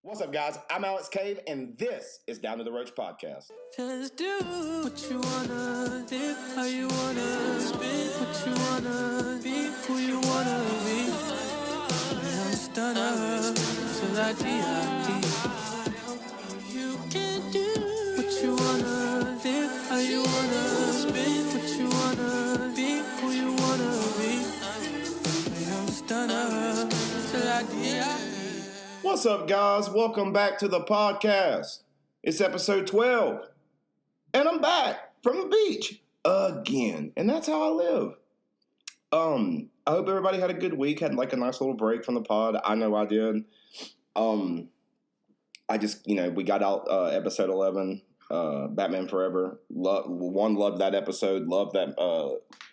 What's up, guys? I'm Alex Cave, and this is Down to the Roach Podcast. Just do what you wanna, live how you wanna, spin what you wanna, be who you wanna be. I'm stunner, till I die. You can do what you wanna, live how you wanna, spin what you wanna, be who you wanna be. I'm stunner, till I die. What's up, guys? Welcome back to the podcast. It's episode 12, and I'm back from the beach again, and that's how I live. I hope everybody had a good week, had like a nice little break from the pod. I know I did. We got out episode 11, Batman Forever. Loved that episode. Loved that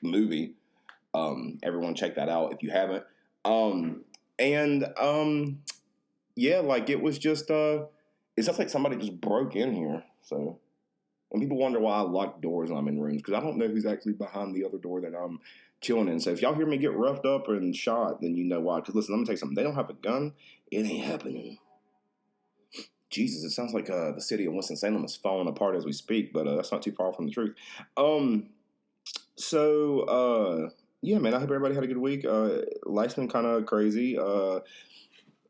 movie. Everyone check that out if you haven't. Yeah, like it was just, it's just like somebody just broke in here. So, and people wonder why I lock doors when I'm in rooms, because I don't know who's actually behind the other door that I'm chilling in. So if y'all hear me get roughed up and shot, then you know why. Because listen, let me tell you something. They don't have a gun. It ain't happening. Jesus, it sounds like the city of Winston-Salem is falling apart as we speak, but that's not too far from the truth. Yeah, man, I hope everybody had a good week. Life's been kind of crazy.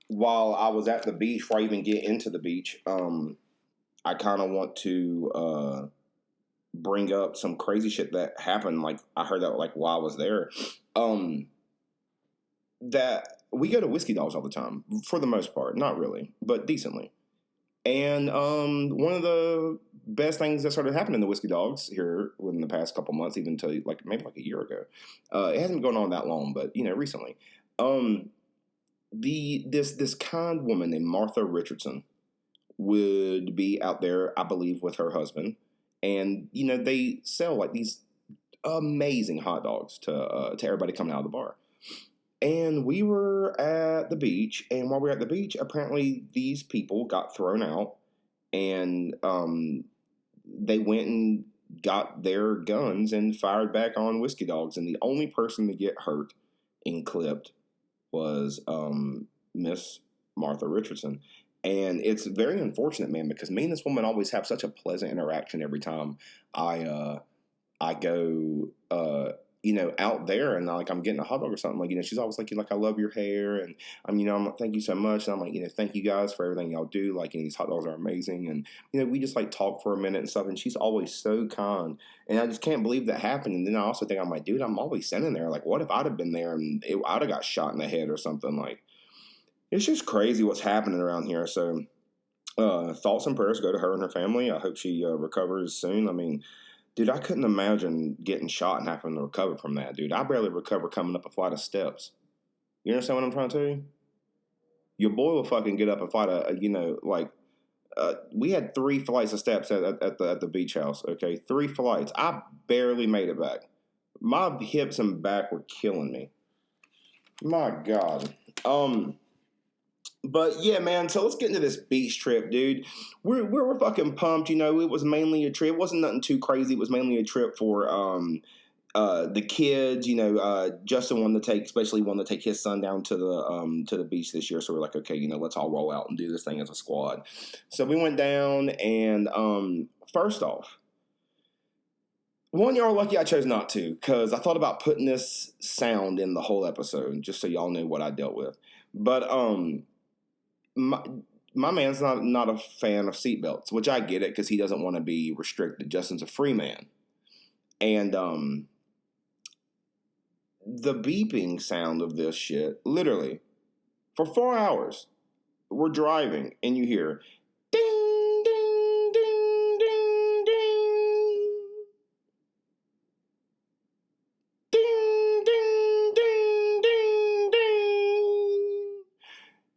While I was at the beach, before I even get into the beach, I kind of want to bring up some crazy shit that happened. Like, I heard that, like, while I was there. That we go to Whiskey Dogs all the time, for the most part. Not really, but decently. And one of the best things that started happening to Whiskey Dogs here within the past couple months, even until, like, maybe like a year ago. It hasn't been going on that long, but, recently. This kind woman named Martha Richardson would be out there, I believe, with her husband, and they sell like these amazing hot dogs to everybody coming out of the bar. And we were at the beach, and while we were at the beach, apparently these people got thrown out, and they went and got their guns and fired back on Whiskey Dogs, and the only person to get hurt and clipped was Miss Martha Richardson. And it's very unfortunate, man, because me and this woman always have such a pleasant interaction every time I go out there, and like I'm getting a hot dog or something. Like, she's always like, I love your hair, and I'm like, thank you so much. And I'm like, thank you guys for everything y'all do. Like, these hot dogs are amazing. And we just like talk for a minute and stuff, and she's always so kind. And I just can't believe that happened. And then I also think, I'm like, dude, I'm always standing there. Like, what if I'd have been there and I'd have got shot in the head or something? Like, it's just crazy what's happening around here. So thoughts and prayers go to her and her family. I hope she recovers soon. I mean, dude, I couldn't imagine getting shot and having to recover from that, dude. I barely recover coming up a flight of steps. You understand what I'm trying to tell you? Your boy will fucking get up a flight of, we had 3 flights of steps at the beach house, okay? 3 flights. I barely made it back. My hips and back were killing me. My God. But yeah, man, so let's get into this beach trip, dude. We're fucking pumped, It was mainly a trip. It wasn't nothing too crazy. It was mainly a trip for the kids. Justin wanted to take his son down to the beach this year. So we're like, okay, let's all roll out and do this thing as a squad. So we went down, and first off, one, y'all are lucky I chose not to, because I thought about putting this sound in the whole episode just so y'all knew what I dealt with. But my man's not a fan of seatbelts, which I get it, because he doesn't want to be restricted. Justin's a free man. And the beeping sound of this shit, literally, for 4 hours, we're driving, and you hear ding, ding, ding, ding, ding. Ding, ding, ding, ding, ding.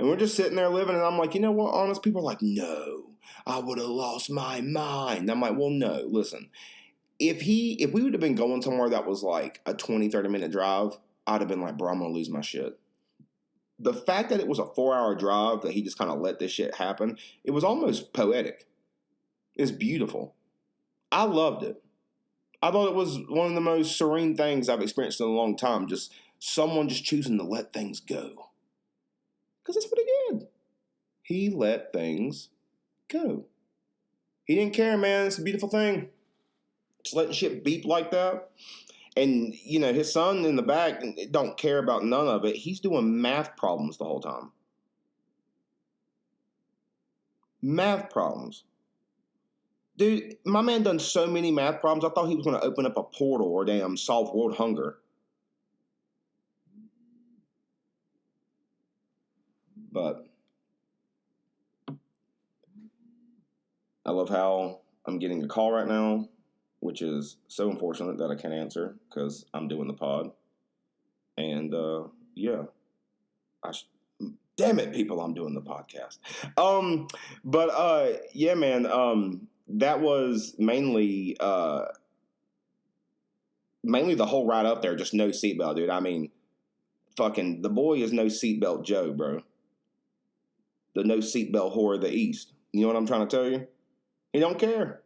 And we're just sitting there living, and I'm like, you know what? Honest people are like, no, I would have lost my mind. And I'm like, well, no, listen. If we would have been going somewhere that was like a 20, 30-minute drive, I'd have been like, bro, I'm going to lose my shit. The fact that it was a 4-hour drive, that he just kind of let this shit happen, it was almost poetic. It's beautiful. I loved it. I thought it was one of the most serene things I've experienced in a long time. Just someone just choosing to let things go. Because that's what he did. he let things go. He didn't care, man. It's a beautiful thing. Just letting shit beep like that. And, his son in the back don't care about none of it. He's doing math problems the whole time. Math problems. Dude, my man done so many math problems, I thought he was going to open up a portal or damn solve world hunger. But I love how I'm getting a call right now, which is so unfortunate that I can't answer because I'm doing the pod. And, yeah. Damn it, people, I'm doing the podcast. Yeah, man, that was mainly the whole ride up there, just no seatbelt, dude. I mean, fucking, the boy is no seatbelt Joe, bro. The no seatbelt whore of the East. You know what I'm trying to tell you? He don't care.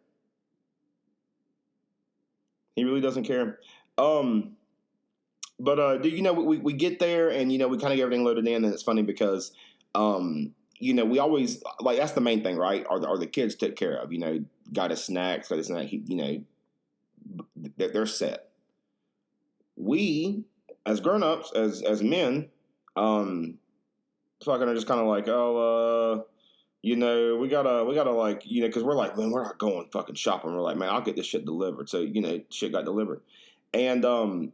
He really doesn't care. Dude, we get there and, we kind of get everything loaded in, and it's funny because, we always, like, that's the main thing, right? Are the kids took care of, got his snacks, they're set. We, as grown-ups, as men, fucking are just kind of like, we gotta like, because we're like, man, we're not going fucking shopping. We're like, man, I'll get this shit delivered. So, shit got delivered. And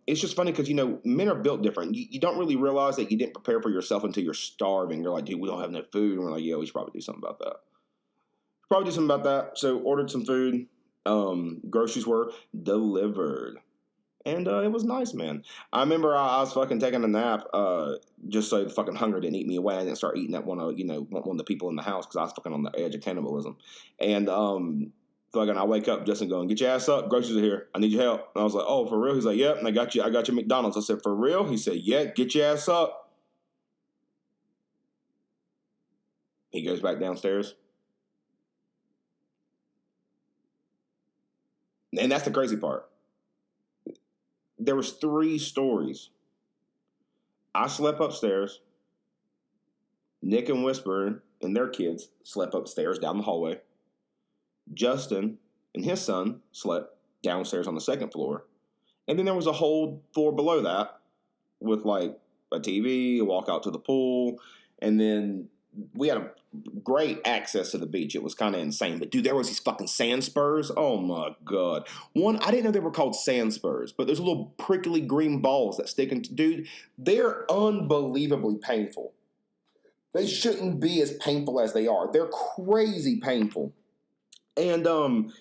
it's just funny because, men are built different. You don't really realize that you didn't prepare for yourself until you're starving. You're like, dude, we don't have no food. And we're like, yeah, we should probably do something about that. So ordered some food. Groceries were delivered. And it was nice, man. I remember I was fucking taking a nap just so the fucking hunger didn't eat me away. I didn't start eating at one of the people in the house because I was fucking on the edge of cannibalism. And fucking I wake up, Justin going, get your ass up. Groceries are here. I need your help. And I was like, oh, for real? He's like, yep. And I got your McDonald's. I said, for real? He said, yeah, get your ass up. He goes back downstairs. And that's the crazy part. There was 3 stories. I slept upstairs. Nick and Whisper and their kids slept upstairs down the hallway. Justin and his son slept downstairs on the 2nd floor. And then there was a whole floor below that with like a TV, a walk out to the pool. And then we had a great access to the beach. It was kind of insane. But dude, there was these fucking sand spurs. Oh my God. One, I didn't know they were called sand spurs, but there's little prickly green balls that stick into, dude, they're unbelievably painful. They shouldn't be as painful as they are. They're crazy painful. And, and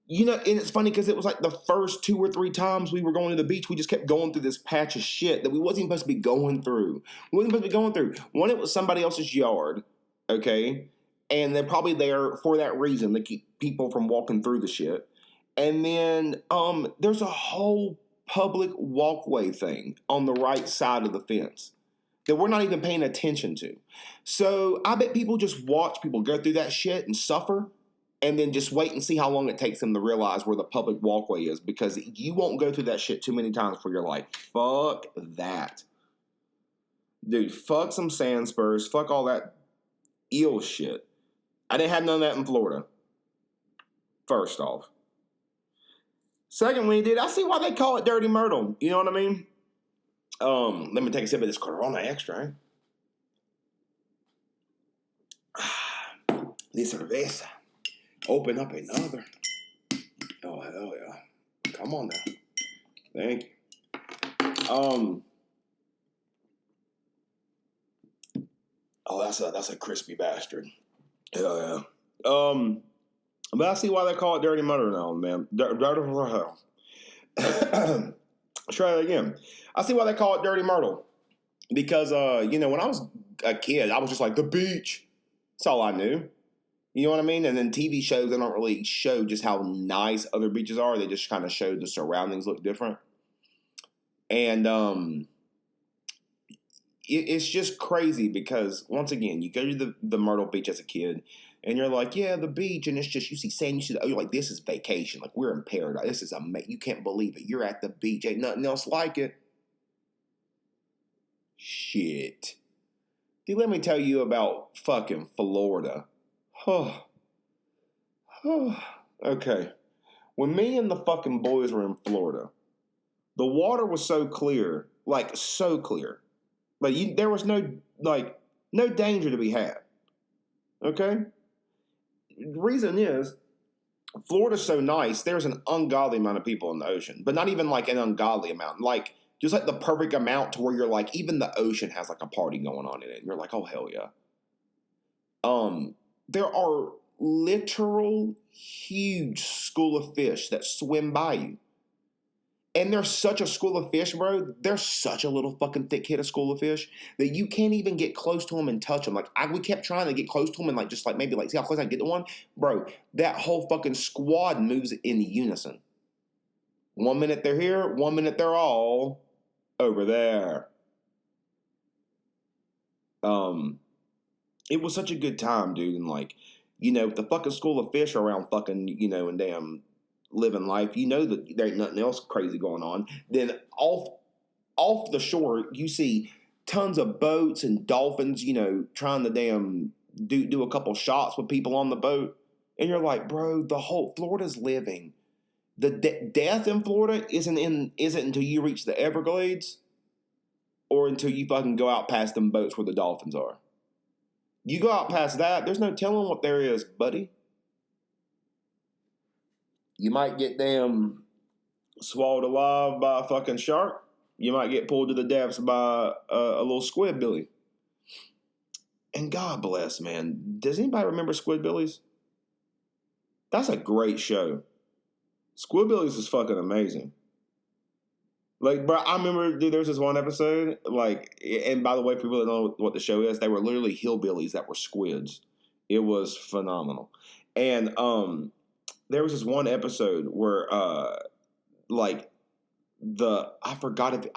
it's funny because it was like the first 2 or 3 times we were going to the beach, we just kept going through this patch of shit that we wasn't supposed to be going through. One, it was somebody else's yard, okay? And they're probably there for that reason, to keep people from walking through the shit. And then there's a whole public walkway thing on the right side of the fence that we're not even paying attention to. So I bet people just watch people go through that shit and suffer, and then just wait and see how long it takes them to realize where the public walkway is, because you won't go through that shit too many times before you're like, fuck that. Dude, fuck some sand spurs. Fuck all that eel shit. I didn't have none of that in Florida. First off. Secondly, dude, I see why they call it Dirty Myrtle. You know what I mean? Let me take a sip of this Corona Extra. This cerveza. Open up another. Oh, hell yeah. Come on now. Thank you. Oh, that's a crispy bastard. Hell yeah. But I see why they call it Dirty Murder now, man. Let's try it again. I see why they call it Dirty Myrtle. Because, when I was a kid, I was just like, the beach. That's all I knew. You know what I mean? And then TV shows, they don't really show just how nice other beaches are. They just kind of show the surroundings look different. And it's just crazy because, once again, you go to the Myrtle Beach as a kid, and you're like, yeah, the beach, and it's just, you see sand, you see, you're like, this is vacation. Like, we're in paradise. This is amazing. You can't believe it. You're at the beach. Ain't nothing else like it. Shit. See, let me tell you about fucking Florida. Okay. When me and the fucking boys were in Florida, the water was so clear, like so clear. Like there was no danger to be had. Okay? The reason is Florida's so nice, there's an ungodly amount of people in the ocean. But not even like an ungodly amount. Like just like the perfect amount to where you're like, even the ocean has like a party going on in it. And you're like, oh hell yeah. There are literal huge school of fish that swim by you. And there's such a school of fish, bro. There's such a little fucking thick head of school of fish that you can't even get close to them and touch them. Like we kept trying to get close to them and maybe see how close I can get to one, bro. That whole fucking squad moves in unison. 1 minute they're here, 1 minute they're all over there. It was such a good time, dude, and the fucking school of fish around fucking and damn living life, that there ain't nothing else crazy going on. Then off the shore, you see tons of boats and dolphins, trying to damn do a couple shots with people on the boat. And you're like, bro, the whole Florida's living. The death in Florida isn't until you reach the Everglades or until you fucking go out past them boats where the dolphins are. You go out past that, there's no telling what there is, buddy. You might get damn swallowed alive by a fucking shark. You might get pulled to the depths by a little squidbilly. And God bless, man. Does anybody remember Squidbillies? That's a great show. Squidbillies is fucking amazing. Like, bro, I remember, dude, there's this one episode, and by the way, for people that don't know what the show is, they were literally hillbillies that were squids. It was phenomenal. And there was this one episode where, I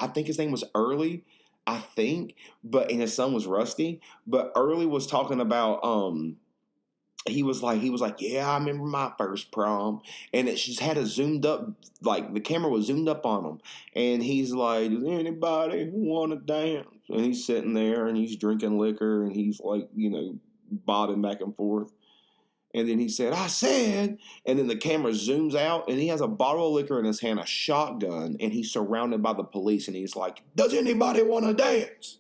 think his name was Early, and his son was Rusty, but Early was talking about, he was like, yeah, I remember my first prom, and it just had a zoomed up, the camera was zoomed up on him, and he's like, does anybody want to dance? And he's sitting there, and he's drinking liquor, and he's bobbing back and forth, and then he said, and then the camera zooms out, and he has a bottle of liquor in his hand, a shotgun, and he's surrounded by the police, and he's like, does anybody want to dance?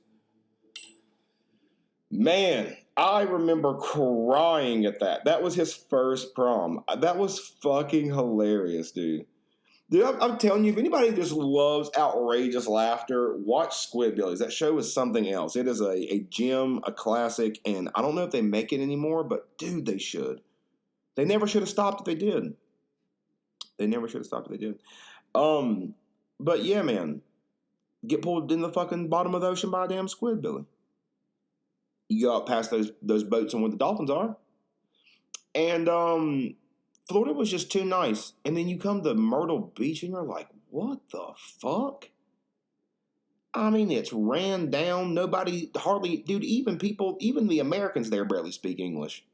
Man, I remember crying at that. That was his first prom. That was fucking hilarious, dude. Dude, I'm telling you, if anybody just loves outrageous laughter, watch Squidbillies. That show is something else. It is a gem, a classic, and I don't know if they make it anymore, but dude, they should. They never should have stopped if they did. But yeah, man. Get pulled in the fucking bottom of the ocean by a damn squidbilly. You go out past those boats and where the dolphins are. And Florida was just too nice. And then you come to Myrtle Beach and you're like, what the fuck? I mean, it's ran down. Nobody, hardly, dude, even the Americans there barely speak English.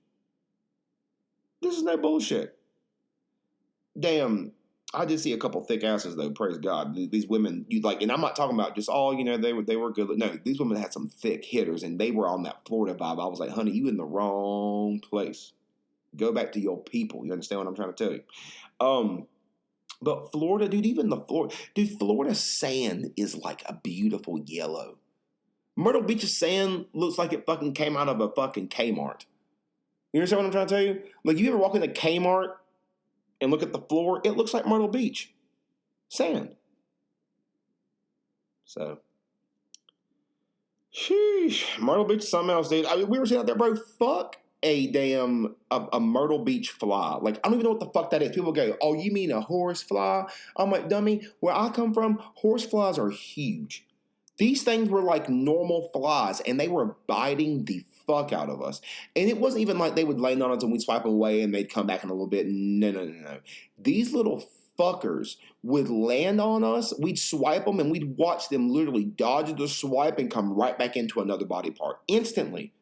This is no bullshit. Damn, I did see a couple thick asses though. Praise God. These women, and I'm not talking about just they were good. No, these women had some thick hitters, and they were on that Florida vibe. I was like, honey, you in the wrong place. Go back to your people. You understand what I'm trying to tell you? But Florida, dude, Florida sand is like a beautiful yellow. Myrtle Beach's sand looks like it fucking came out of a fucking Kmart. You understand what I'm trying to tell you? Like, you ever walk into Kmart and look at the floor? It looks like Myrtle Beach sand. So, sheesh, Myrtle Beach is something else, dude. I mean, we were sitting out there, bro. Fuck a damn a Myrtle Beach fly. Like, I don't even know what the fuck that is. People go, oh, you mean a horse fly? I'm like, dummy. Where I come from, horse flies are huge. These things were like normal flies, and they were biting the fuck out of us. And it wasn't even like they would land on us and we'd swipe them away and they'd come back in a little bit. No. These little fuckers would land on us, we'd swipe them, and we'd watch them literally dodge the swipe and come right back into another body part instantly.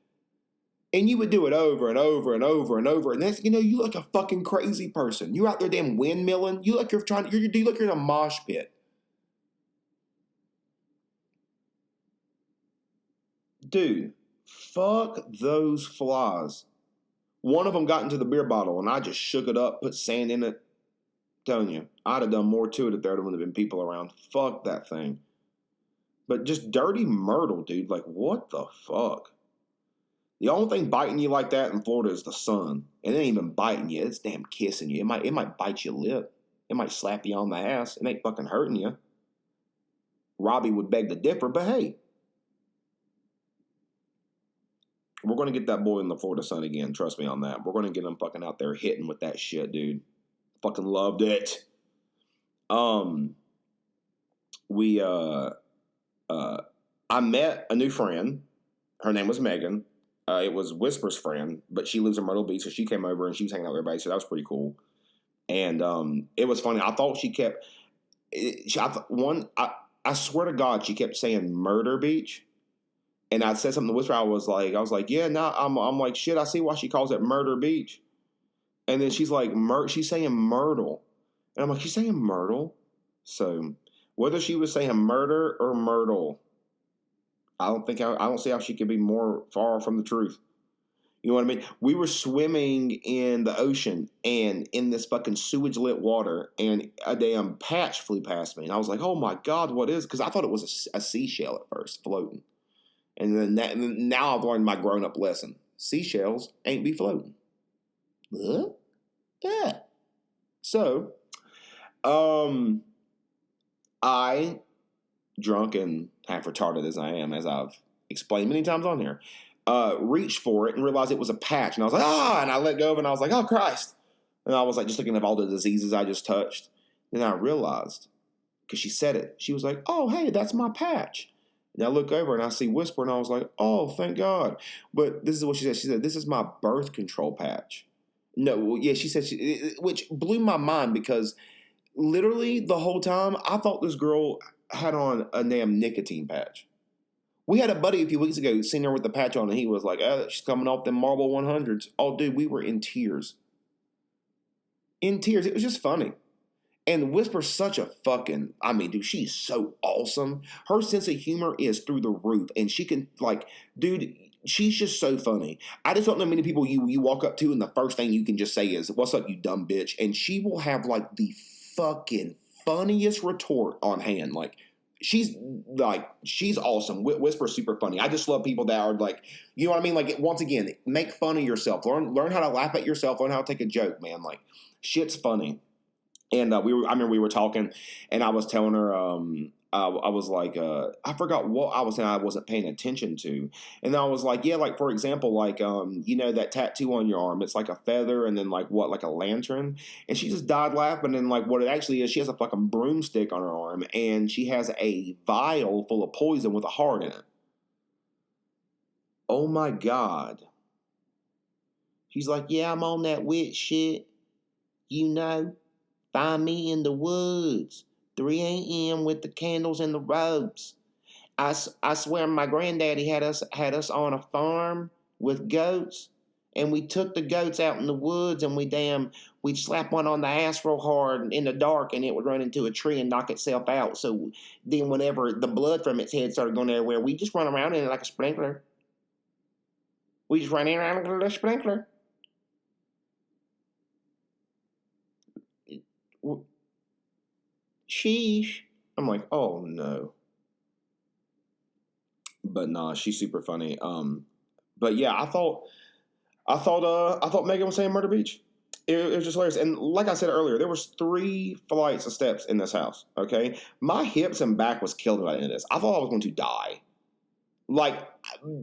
And you would do it over and over and over and over. And that's, you look like a fucking crazy person. You're out there damn windmilling. You look like you're in a mosh pit. Dude, Fuck those flies. One of them got into the beer bottle, and I just shook it up, put sand in it. Telling you, I'd have done more to it if there would have been people around. Fuck that thing. But just dirty myrtle, dude. Like, what the fuck? The only thing biting you like that in Florida is the sun. And it ain't even biting you. It's damn kissing you. It might bite your lip. It might slap you on the ass. It ain't fucking hurting you. Robbie would beg to differ, but hey. We're going to get that boy in the Florida sun again. Trust me on that. We're going to get him fucking out there hitting with that shit, dude. Fucking loved it. I met a new friend. Her name was Megan. It was Whisper's friend, but she lives in Myrtle Beach, so she came over and she was hanging out with everybody, so that was pretty cool. And it was funny. I thought she kept... I swear to God, she kept saying Murder Beach. And I said something to Whisper. I was like, yeah, no, I'm like, shit, I see why she calls it Murder Beach. And then she's like, she's saying Myrtle. And I'm like, she's saying Myrtle? So whether she was saying murder or Myrtle, I don't see how she could be more far from the truth. You know what I mean? We were swimming in the ocean and in this fucking sewage lit water, and a damn patch flew past me. And I was like, oh my God, what is? Because I thought it was a seashell at first floating. And then now I've learned my grown up lesson. Seashells ain't be floating. Huh? Yeah. So, I, drunk and half retarded as I am, as I've explained many times on here, reached for it and realized it was a patch. And I was like, and I let go of it and I was like, oh, Christ. And I was like, just looking at all the diseases I just touched. Then I realized, because she said it, she was like, oh, hey, that's my patch. And I look over and I see Whisper and I was like, oh, thank God. But this is what she said. She said, this is my birth control patch. No, well, yeah, she said, which blew my mind because literally the whole time I thought this girl had on a damn nicotine patch. We had a buddy a few weeks ago seen her with the patch on and he was like, oh, she's coming off them Marble 100s. Oh, dude, we were in tears. In tears. It was just funny. And Whisper's such a fucking, I mean, dude, she's so awesome. Her sense of humor is through the roof. And she can, like, dude, she's just so funny. I just don't know many people you walk up to and the first thing you can just say is, what's up, you dumb bitch? And she will have, like, the fucking funniest retort on hand. Like, she's awesome. Whisper's super funny. I just love people that are, like, you know what I mean? Like, once again, make fun of yourself. Learn how to laugh at yourself. Learn how to take a joke, man. Like, shit's funny. And I remember we were talking, and I was telling her, I was like, I forgot what I was saying I wasn't paying attention to. And I was like, yeah, like, for example, like, you know, that tattoo on your arm, it's like a feather and then like what, like a lantern? And she just died laughing. And like what it actually is, she has a fucking broomstick on her arm and she has a vial full of poison with a heart in it. Oh my God. She's like, yeah, I'm on that witch shit. You know, find me in the woods. 3 a.m. with the candles and the ropes. I swear my granddaddy had us on a farm with goats, and we took the goats out in the woods, and we'd slap one on the ass real hard in the dark, and it would run into a tree and knock itself out. So then whenever the blood from its head started going everywhere, we just run around in it like a sprinkler. We just run around like a sprinkler. Sheesh. I'm like, oh no. But nah, she's super funny. But yeah, I thought Megan was saying Murder Beach. It was just hilarious. And like I said earlier, there was 3 flights of steps in this house. Okay, my hips and back was killing me by the end of this. I thought I was going to die. Like,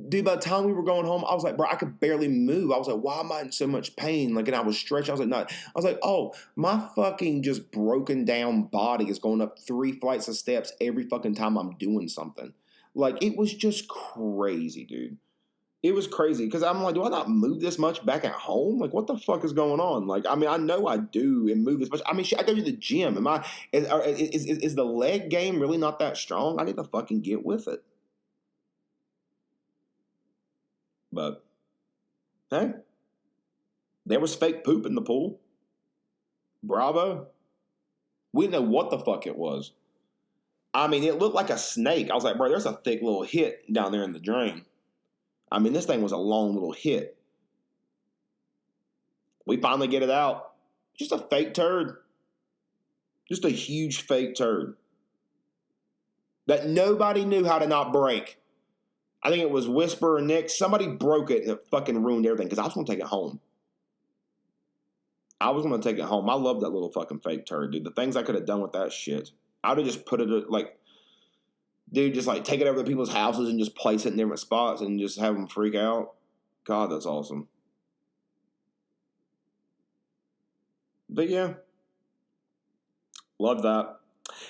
dude, by the time we were going home, I was like, bro, I could barely move. I was like, why am I in so much pain? Like, and I was stretching. I was like, no. I was like, oh, my fucking just broken down body is going up 3 flights of steps every fucking time I'm doing something. Like, it was just crazy, dude. It was crazy because I'm like, do I not move this much back at home? Like, what the fuck is going on? Like, I mean, I know I do and move this much. I mean, shit, I go to the gym. Is the leg game really not that strong? I need to fucking get with it. But, hey, there was fake poop in the pool. Bravo. We didn't know what the fuck it was. I mean, it looked like a snake. I was like, bro, there's a thick little hit down there in the drain. I mean, this thing was a long little hit. We finally get it out. Just a fake turd. Just a huge fake turd. That nobody knew how to not break. I think it was Whisper and Nick. Somebody broke it and it fucking ruined everything because I was going to take it home. I love that little fucking fake turd, dude. The things I could have done with that shit. I would have just put it, like, dude, just like take it over to people's houses and just place it in different spots and just have them freak out. God, that's awesome. But yeah, love that.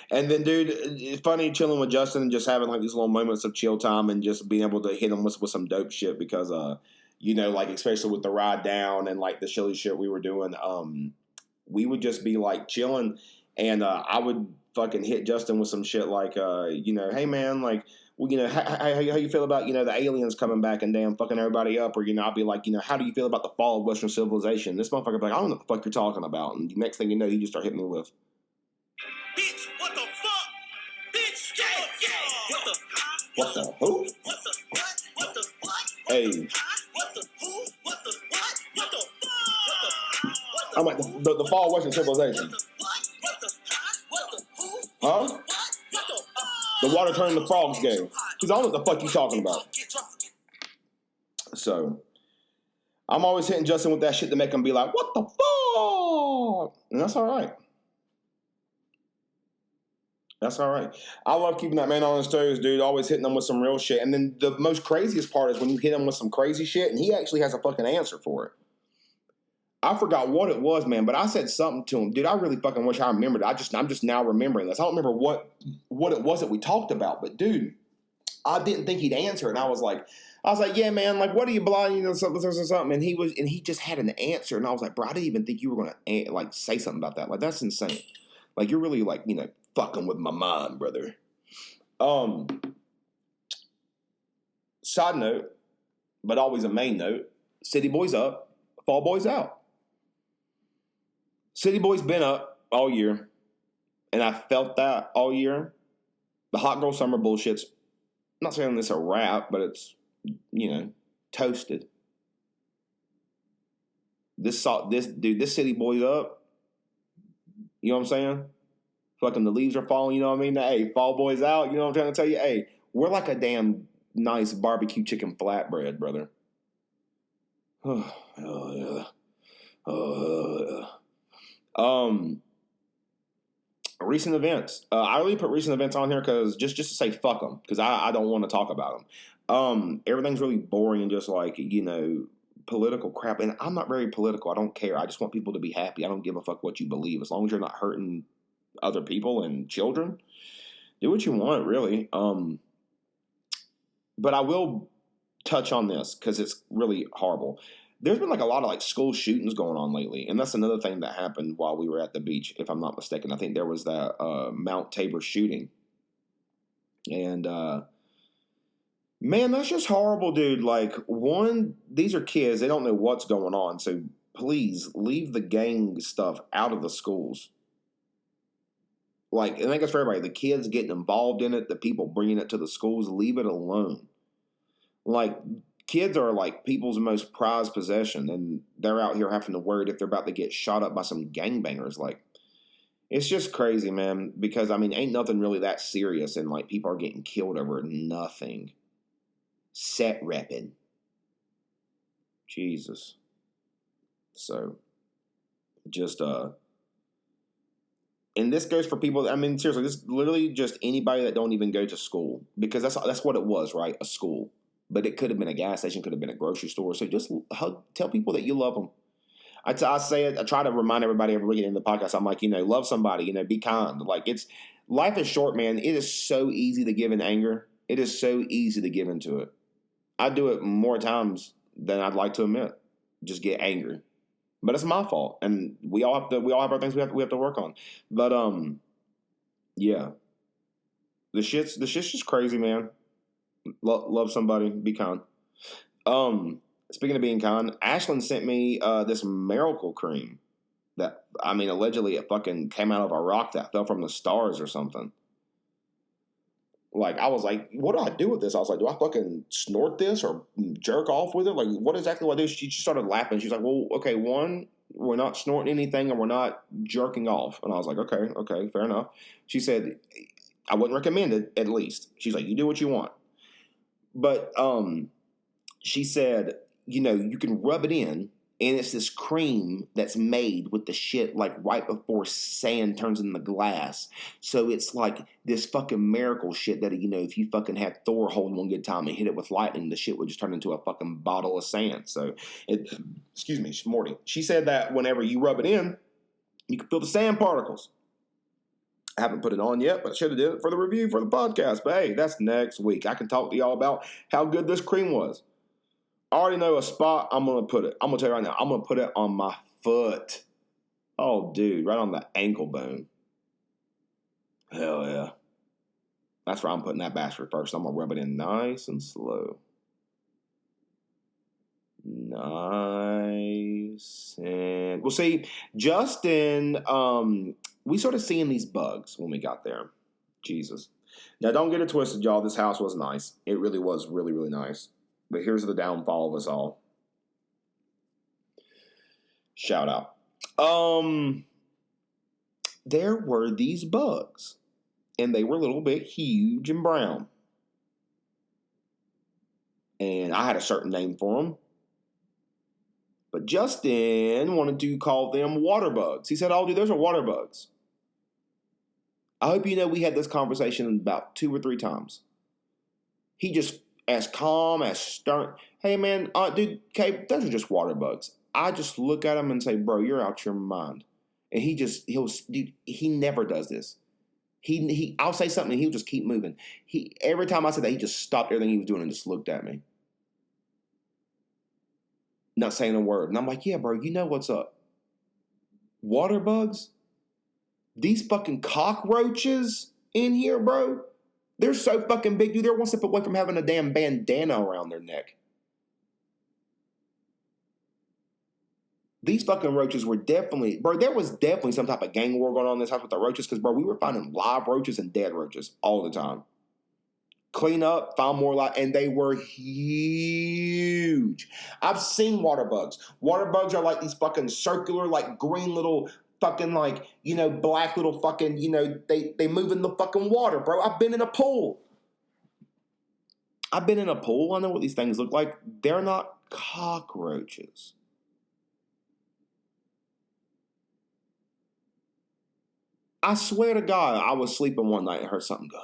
And then, dude, it's funny chilling with Justin and just having like these little moments of chill time and just being able to hit him with some dope shit because, you know, like especially with the ride down and like the chilly shit we were doing, we would just be like chilling and I would fucking hit Justin with some shit like, you know, hey man, like, well, you know, how you feel about, you know, the aliens coming back and damn fucking everybody up? Or, you know, I'll be like, you know, how do you feel about the fall of Western civilization? This motherfucker be like, I don't know what the fuck you're talking about. And the next thing you know, he just start hitting me with, Bitch, what the fuck? Bitch, yeah. What the? what the who? What the what? What the what? Hey. What the who? What the what? What the fuck? I'm like, the fall of Western civilization. What the who? Huh? What the The water turned the frogs gay. Because I don't know what the fuck you talking about. So, I'm always hitting Justin with that shit to make him be like, what the fuck? And that's all right. That's all right. I love keeping that man on his toes, dude. Always hitting him with some real shit. And then the most craziest part is when you hit him with some crazy shit and he actually has a fucking answer for it. I forgot what it was, man, but I said something to him. Dude, I really fucking wish I remembered it. I'm just now remembering this. I don't remember what it was that we talked about, but dude, I didn't think he'd answer. And I was like, yeah, man, like, what are you blind? You know, something. And he just had an answer. And I was like, bro, I didn't even think you were going to like say something about that. Like, that's insane. Like, you're really like, you know, fucking with my mind, brother. Side note, but always a main note, City Boys up, Fall Boys out. City Boys been up all year, and I felt that all year. The hot girl summer bullshit's, I'm not saying this a wrap, but it's, you know, toasted. This City Boys up. You know what I'm saying? Fucking the leaves are falling, you know what I mean? Hey, Fall Boys out, you know what I'm trying to tell you? Hey, we're like a damn nice barbecue chicken flatbread, brother. Oh, yeah. Oh, yeah. Recent events. I really put recent events on here because just to say fuck them, because I don't want to talk about them. Everything's really boring and just like, you know, political crap. And I'm not very political. I don't care. I just want people to be happy. I don't give a fuck what you believe. As long as you're not hurting other people and children, do what you want, really. But I will touch on this because it's really horrible. There's been like a lot of like school shootings going on lately, and that's another thing that happened while we were at the beach, if I'm not mistaken. I think there was that Mount Tabor shooting, and man, that's just horrible, dude. Like, one, these are kids; they don't know what's going on, so please leave the gang stuff out of the schools. Like, I think it's for everybody. The kids getting involved in it, the people bringing it to the schools, leave it alone. Like, kids are like people's most prized possession, and they're out here having to worry if they're about to get shot up by some gangbangers. Like, it's just crazy, man, because, I mean, ain't nothing really that serious, and, like, people are getting killed over nothing. Set repping. Jesus. So, just, and this goes for people, I mean, seriously, this is literally just anybody that don't even go to school, because that's what it was, right? A school. But it could have been a gas station, could have been a grocery store. So just tell people that you love them. I say it. I try to remind everybody every week in the podcast. I'm like, you know, love somebody. You know, be kind. Like, life is short, man. It is so easy to give in anger. It is so easy to give into it. I do it more times than I'd like to admit. Just get angry, but it's my fault, and we all have our things we have to work on. But yeah, the shit's just crazy, man. Love somebody, be kind. Speaking of being kind, Ashlyn sent me this miracle cream that, I mean, allegedly it fucking came out of a rock that fell from the stars or something. Like, I was like, what do I do with this? I was like, do I fucking snort this or jerk off with it? Like, what exactly do I do? She started laughing. She's like, well, okay, one, we're not snorting anything and we're not jerking off. And I was like, okay, fair enough. She said, I wouldn't recommend it, at least. She's like, you do what you want. But she said, you can rub it in, and it's this cream that's made with the shit like right before sand turns into glass. So it's like this fucking miracle shit that, if you fucking had Thor holding one good time and hit it with lightning, the shit would just turn into a fucking bottle of sand. So, excuse me, Morty. She said that whenever you rub it in, you can feel the sand particles. I haven't put it on yet, but I should have did it for the review for the podcast. But hey, that's next week. I can talk to y'all about how good this cream was. I already know a spot I'm going to put it. I'm going to tell you right now, I'm going to put it on my foot. Oh, dude, right on the ankle bone. Hell yeah. That's where I'm putting that bastard first. I'm going to rub it in nice and slow. Nice. And well, see, Justin, we started seeing these bugs when we got there. Jesus. Now, don't get it twisted, y'all. This house was nice. It really was really, really nice. But here's the downfall of us all. Shout out. There were these bugs. And they were a little bit huge and brown. And I had a certain name for them. But Justin wanted to call them water bugs. He said, oh, dude, those are water bugs. I hope you know we had this conversation about 2 or 3 times. He just, as calm, as stern. Hey, man, dude, okay, those are just water bugs. I just look at him and say, bro, you're out your mind. And he never does this. I'll say something and he'll just keep moving. Every time I said that, he just stopped everything he was doing and just looked at me. Not saying a word. And I'm like, yeah, bro, you know what's up. Water bugs? These fucking cockroaches in here, bro? They're so fucking big, dude. They're one step away from having a damn bandana around their neck. These fucking roaches were definitely, bro, there was definitely some type of gang war going on in this house with the roaches because, bro, we were finding live roaches and dead roaches all the time. Clean up, find more live, and they were huge. I've seen water bugs. Water bugs are like these fucking circular, like green little fucking like, black little fucking, they move in the fucking water, bro. I've been in a pool. I know what these things look like. They're not cockroaches. I swear to God, I was sleeping one night and heard something go,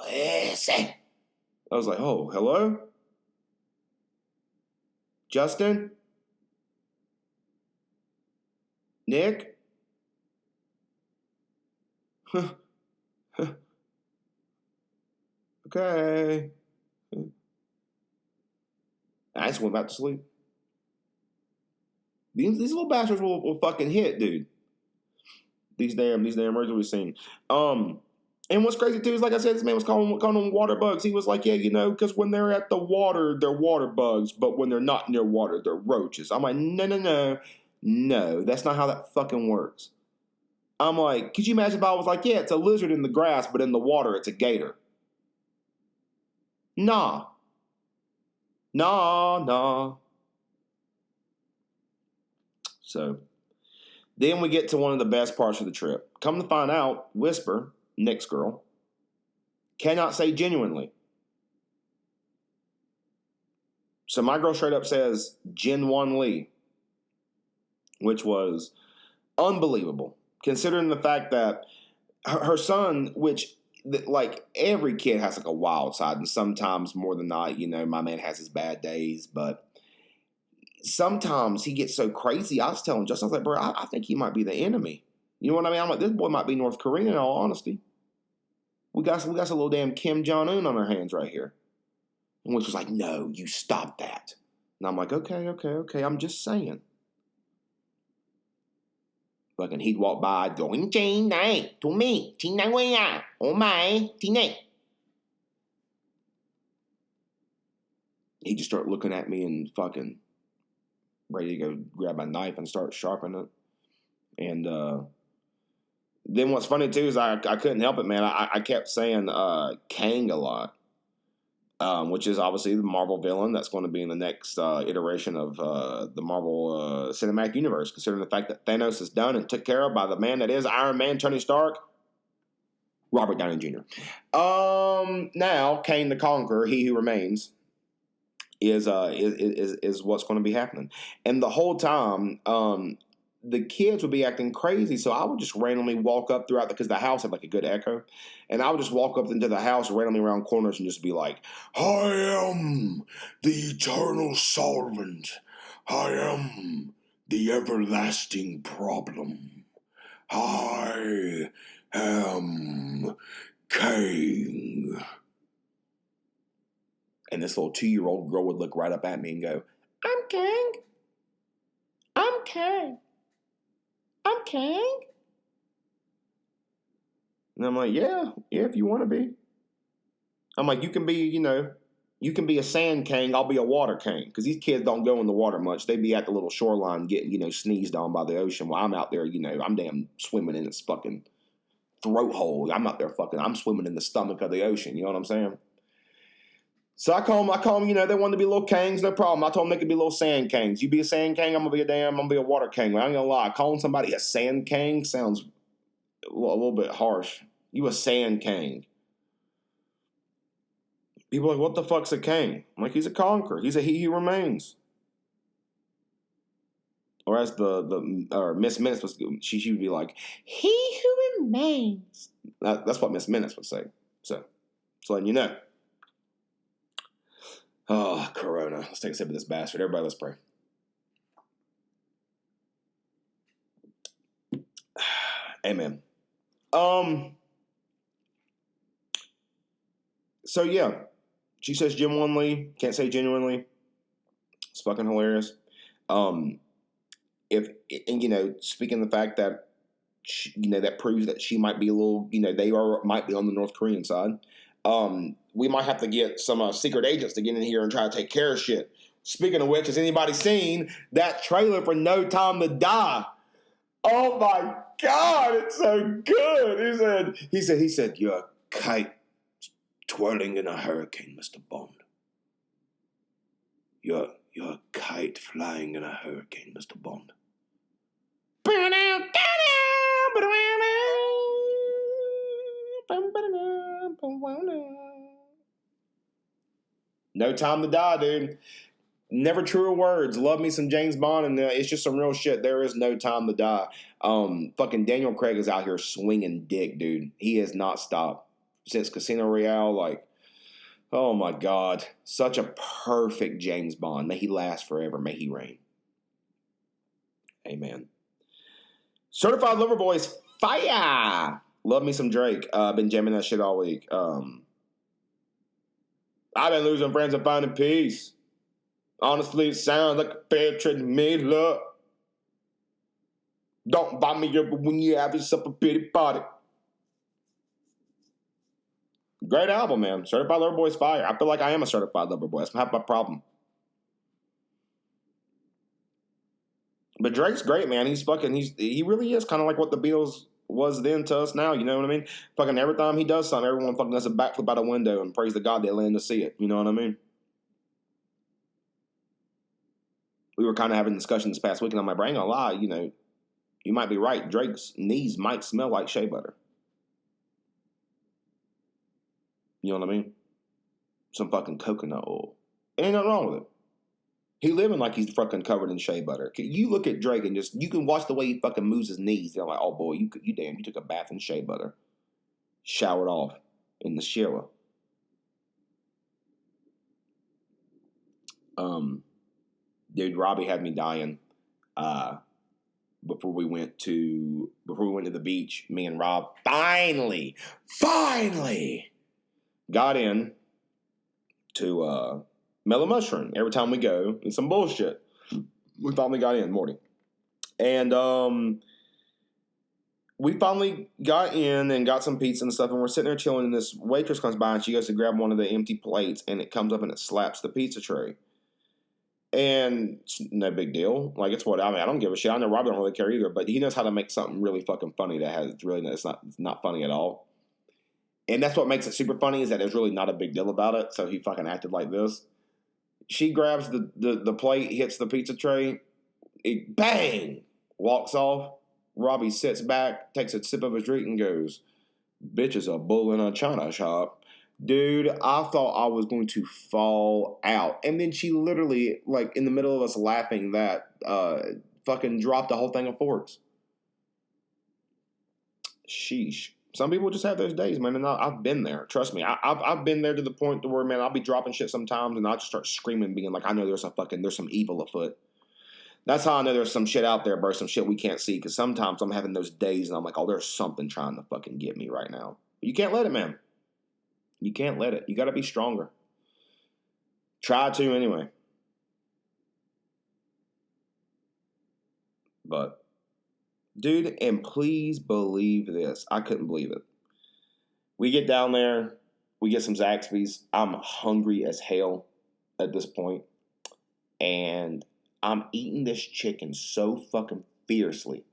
say. I was like, oh, hello? Justin? Nick? Okay. I just went back to sleep. These little bastards will fucking hit, dude. These damn birds we've seen. And what's crazy too is, like I said, this man was calling them water bugs. He was like, yeah, because when they're at the water, they're water bugs, but when they're not near water, they're roaches. I'm like, no, that's not how that fucking works. I'm like, could you imagine if I was like, yeah, it's a lizard in the grass, but in the water, it's a gator? Nah. So, then we get to one of the best parts of the trip. Come to find out, Whisper, Nick's girl, cannot say genuinely. So my girl straight up says Jin Won Lee, which was unbelievable, considering the fact that her son, which like every kid has like a wild side, and sometimes more than not, my man has his bad days, but sometimes he gets so crazy. I was telling Justin, I was like, bro, I think he might be the enemy. You know what I mean? I'm like, this boy might be North Korean in all honesty. We got some little damn Kim Jong-un on our hands right here. And which was like, no, you stop that. And I'm like, okay, I'm just saying. Fucking he'd walk by, I'd go, to me, oh my, he'd just start looking at me and fucking ready to go grab my knife and start sharpening it. And then what's funny too is I couldn't help it, man. I kept saying Kang a lot. which is obviously the Marvel villain that's going to be in the next iteration of the Marvel Cinematic Universe, considering the fact that Thanos is done and took care of by the man that is Iron Man, Tony Stark, Robert Downey Jr. Now, Kang the Conqueror, He Who Remains, is what's going to be happening. And the whole time, the kids would be acting crazy, so I would just randomly walk up throughout, because the house had like a good echo, and I would just walk up into the house randomly around corners and just be like, I am the eternal solvent. I am the everlasting problem. I am King. And this little 2-year-old girl would look right up at me and go, I'm King. I'm King. I'm King. And I'm like, yeah, if you want to be. I'm like, you can be a sand king, I'll be a water king. Because these kids don't go in the water much. They be at the little shoreline getting, sneezed on by the ocean. While I'm out there, I'm damn swimming in its fucking throat hole. I'm out there I'm swimming in the stomach of the ocean. You know what I'm saying? So I call them, they want to be little kings, no problem. I told them they could be little sand kings. You be a sand king, I'm going to be a water king. Well, I ain't going to lie, calling somebody a sand king sounds a little bit harsh. You a sand king. People are like, what the fuck's a king? I'm like, he's a conqueror. He's a he who remains. Or as or Miss Minutes was, she would be like, he who remains. That's what Miss Minutes would say. So, just letting you know. Oh, Corona. Let's take a sip of this bastard. Everybody, let's pray. Amen. So, yeah. She says genuinely. Can't say genuinely. It's fucking hilarious. Speaking of the fact that, that proves that she might be a little, might be on the North Korean side. We might have to get some secret agents to get in here and try to take care of shit. Speaking of which, has anybody seen that trailer for No Time to Die? Oh my God, it's so good. He said, you're a kite twirling in a hurricane, Mr. Bond. You're a kite flying in a hurricane, Mr. Bond. No Time to Die, dude. Never truer words. Love me some James Bond, and it's just some real shit. There is no time to die. Fucking Daniel Craig is out here swinging dick, dude. He has not stopped since Casino Royale. Like, oh my God, such a perfect James Bond. May he last forever. May he reign. Amen. Certified Lover Boys, fire! Love me some Drake. Been jamming that shit all week. I've been losing friends and finding peace. Honestly, it sounds like a fair trade to me, love. Don't buy me up when you have yourself a pity party. Great album, man. Certified Lover Boy's fire. I feel like I am a certified lover boy. That's not my problem. But Drake's great, man. He really is kind of like what the Beatles was then to us now. You know what I mean? Fucking every time he does something, everyone fucking does a backflip out a window and praise the God they land to see it. You know what I mean? We were kind of having a discussion this past week, and I'm like, I ain't gonna lie, you might be right. Drake's knees might smell like shea butter. You know what I mean? Some fucking coconut oil. Ain't nothing wrong with it. He living like he's fucking covered in shea butter. You look at Drake and you can watch the way he fucking moves his knees. They're like, oh boy, you took a bath in shea butter. Showered off in the shower. Dude, Robbie had me dying. Before we went to the beach, me and Rob finally got in to Mellow Mushroom. Every time we go, it's some bullshit. We finally got in, Morty. And we finally got in and got some pizza and stuff, and we're sitting there chilling, and this waitress comes by, and she goes to grab one of the empty plates, and it comes up and it slaps the pizza tray. And it's no big deal. Like, it's what, I don't give a shit. I know Robbie don't really care either, but he knows how to make something really fucking funny it's not funny at all. And that's what makes it super funny is that there's really not a big deal about it. So he fucking acted like this. She grabs the plate, hits the pizza tray, bang, walks off. Robbie sits back, takes a sip of his drink, and goes, "Bitch is a bull in a china shop." Dude, I thought I was going to fall out. And then she literally, like, in the middle of us laughing that, fucking dropped the whole thing of forks. Sheesh. Some people just have those days, man, and I've been there. Trust me, I've been there to the point to where, man, I'll be dropping shit sometimes, and I'll just start screaming, being like, I know there's some evil afoot. That's how I know there's some shit out there, bro, some shit we can't see, because sometimes I'm having those days, and I'm like, oh, there's something trying to fucking get me right now. But you can't let it, man. You can't let it. You got to be stronger. Try to, anyway. But, dude, and please believe this. I couldn't believe it. We get down there. We get some Zaxby's. I'm hungry as hell at this point. And I'm eating this chicken so fucking fiercely.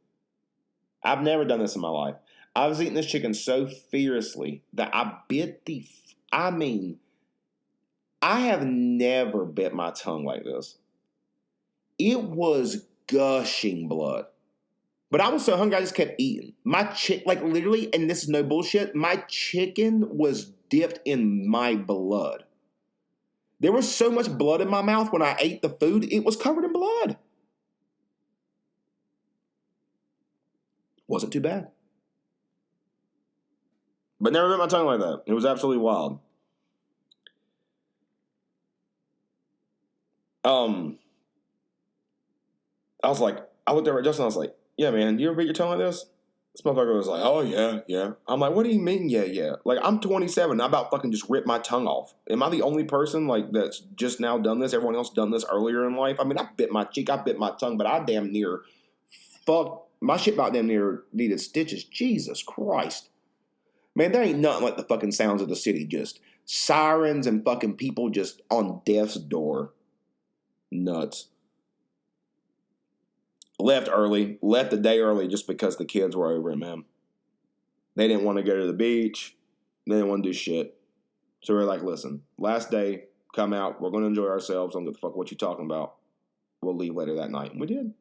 I've never done this in my life. I was eating this chicken so fiercely that I bit I have never bit my tongue like this. It was gushing blood. But I was so hungry, I just kept eating. Like literally, and this is no bullshit, my chicken was dipped in my blood. There was so much blood in my mouth when I ate the food, it was covered in blood. Wasn't too bad. But never bit my tongue like that. It was absolutely wild. I looked over at Justin, I was like, yeah, man, do you ever bit your tongue like this? This motherfucker was like, oh, yeah. I'm like, what do you mean, yeah? Like, I'm 27, I about fucking just ripped my tongue off. Am I the only person, like, that's just now done this? Everyone else done this earlier in life? I mean, I bit my cheek, I bit my tongue, but I damn near, my shit about damn near needed stitches. Jesus Christ. Man, there ain't nothing like the fucking sounds of the city, just sirens and fucking people just on death's door. Nuts. Left the day early just because the kids were over it, man. They didn't want to go to the beach. They didn't want to do shit. So we're like, listen, last day, come out. We're going to enjoy ourselves. Don't give a fuck what you're talking about. We'll leave later that night. And we did.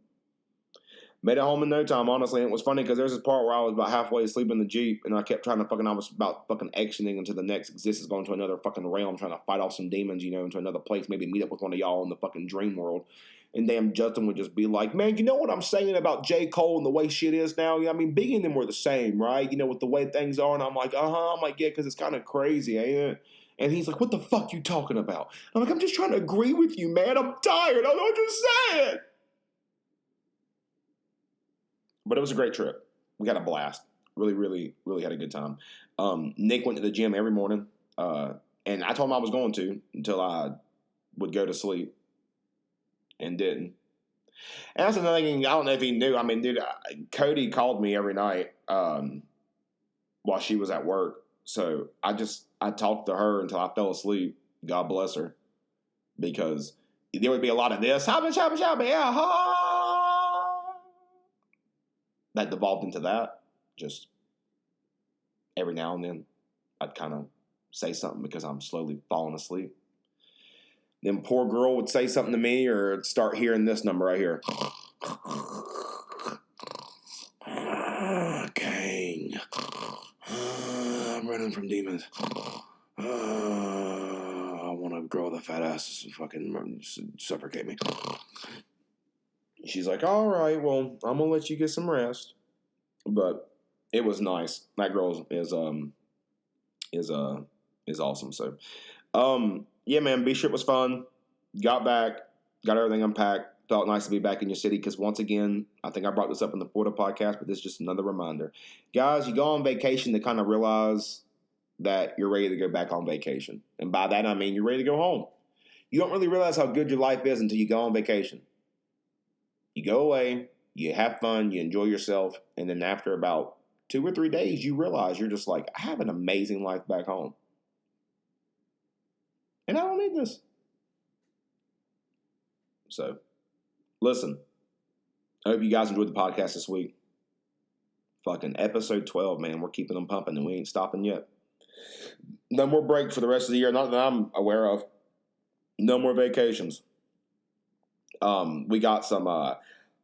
Made it home in no time, honestly. And it was funny because there's this part where I was about halfway asleep in the Jeep, and I kept trying to I was about fucking exiting into the next existence, going to another fucking realm, trying to fight off some demons, into another place, maybe meet up with one of y'all in the fucking dream world. And damn Justin would just be like, man, you know what I'm saying about J. Cole and the way shit is now? I mean, Biggie and them were the same, right? With the way things are. And I'm like, I'm like, yeah, because it's kind of crazy, ain't it? And he's like, what the fuck you talking about? I'm like, I'm just trying to agree with you, man. I'm tired. I'm just saying. But it was a great trip. We had a blast. Really, really, really had a good time. Nick went to the gym every morning. And I told him I was going to until I would go to sleep. And didn't. And that's another thing. I don't know if he knew. I mean, dude, Cody called me every night while she was at work. So I talked to her until I fell asleep. God bless her. Because there would be a lot of this. Yeah, that devolved into that. Just every now and then I'd kind of say something because I'm slowly falling asleep. Then poor girl would say something to me or start hearing this number right here. Gang. I'm running from demons. I want a girl with a fat ass to fucking suffocate me. She's like, all right, well, I'm going to let you get some rest. But it was nice. That girl is awesome. So, yeah, man, B-Trip was fun. Got back, got everything unpacked. Felt nice to be back in your city because, once again, I think I brought this up in the Florida podcast, but this is just another reminder. Guys, you go on vacation to kind of realize that you're ready to go back on vacation. And by that, I mean you're ready to go home. You don't really realize how good your life is until you go on vacation. You go away, you have fun, you enjoy yourself, and then after about 2 or 3 days, you realize you're just like, I have an amazing life back home. And I don't need this. So, listen. I hope you guys enjoyed the podcast this week. Fucking episode 12, man. We're keeping them pumping and we ain't stopping yet. No more breaks for the rest of the year. Not that I'm aware of. No more vacations. We got some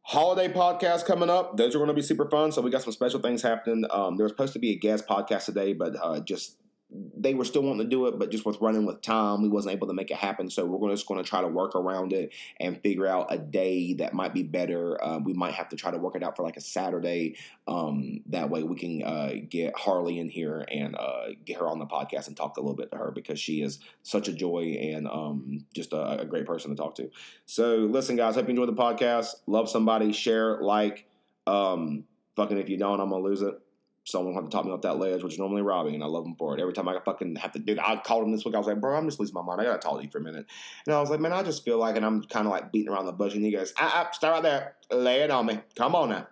holiday podcasts coming up. Those are going to be super fun. So we got some special things happening. There was supposed to be a guest podcast today, but just they were still wanting to do it, but just with running with time, we wasn't able to make it happen. So we're just going to try to work around it and figure out a day that might be better. We might have to try to work it out for like a Saturday. That way we can get Harley in here and get her on the podcast and talk a little bit to her, because she is such a joy and just a great person to talk to. So listen, guys, hope you enjoyed the podcast. Love somebody, share, like. Fucking if you don't, I'm going to lose it. Someone had to talk me off that ledge, which is normally Robbie, and I love him for it. Every time I fucking have to do that, I called him this week. I was like, bro, I'm just losing my mind. I got to talk to you for a minute. And I was like, man, I just feel like, and I'm kind of like beating around the bush. And he goes, start right there. Lay it on me. Come on now.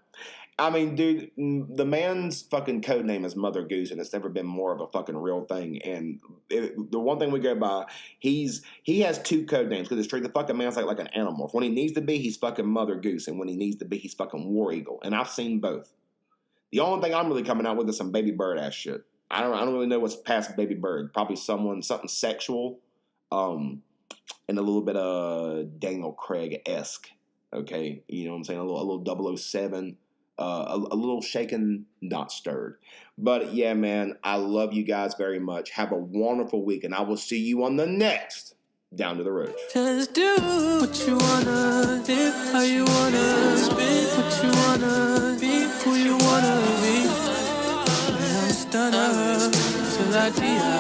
I mean, dude, the man's fucking code name is Mother Goose, and it's never been more of a fucking real thing. And the one thing we go by, he has two code names, because it's true. The fucking man's like an animal. When he needs to be, he's fucking Mother Goose, and when he needs to be, he's fucking War Eagle. And I've seen both. The only thing I'm really coming out with is some baby bird ass shit. I don't really know what's past baby bird. Probably something sexual, and a little bit of Daniel Craig-esque. Okay, you know what I'm saying? A little 007, a little shaken, not stirred. But yeah, man, I love you guys very much. Have a wonderful week, and I will see you on the next Down to the Road. Just do what you wanna, live how you wanna, spin what you wanna, be who you wanna be. I'm stunner till I die.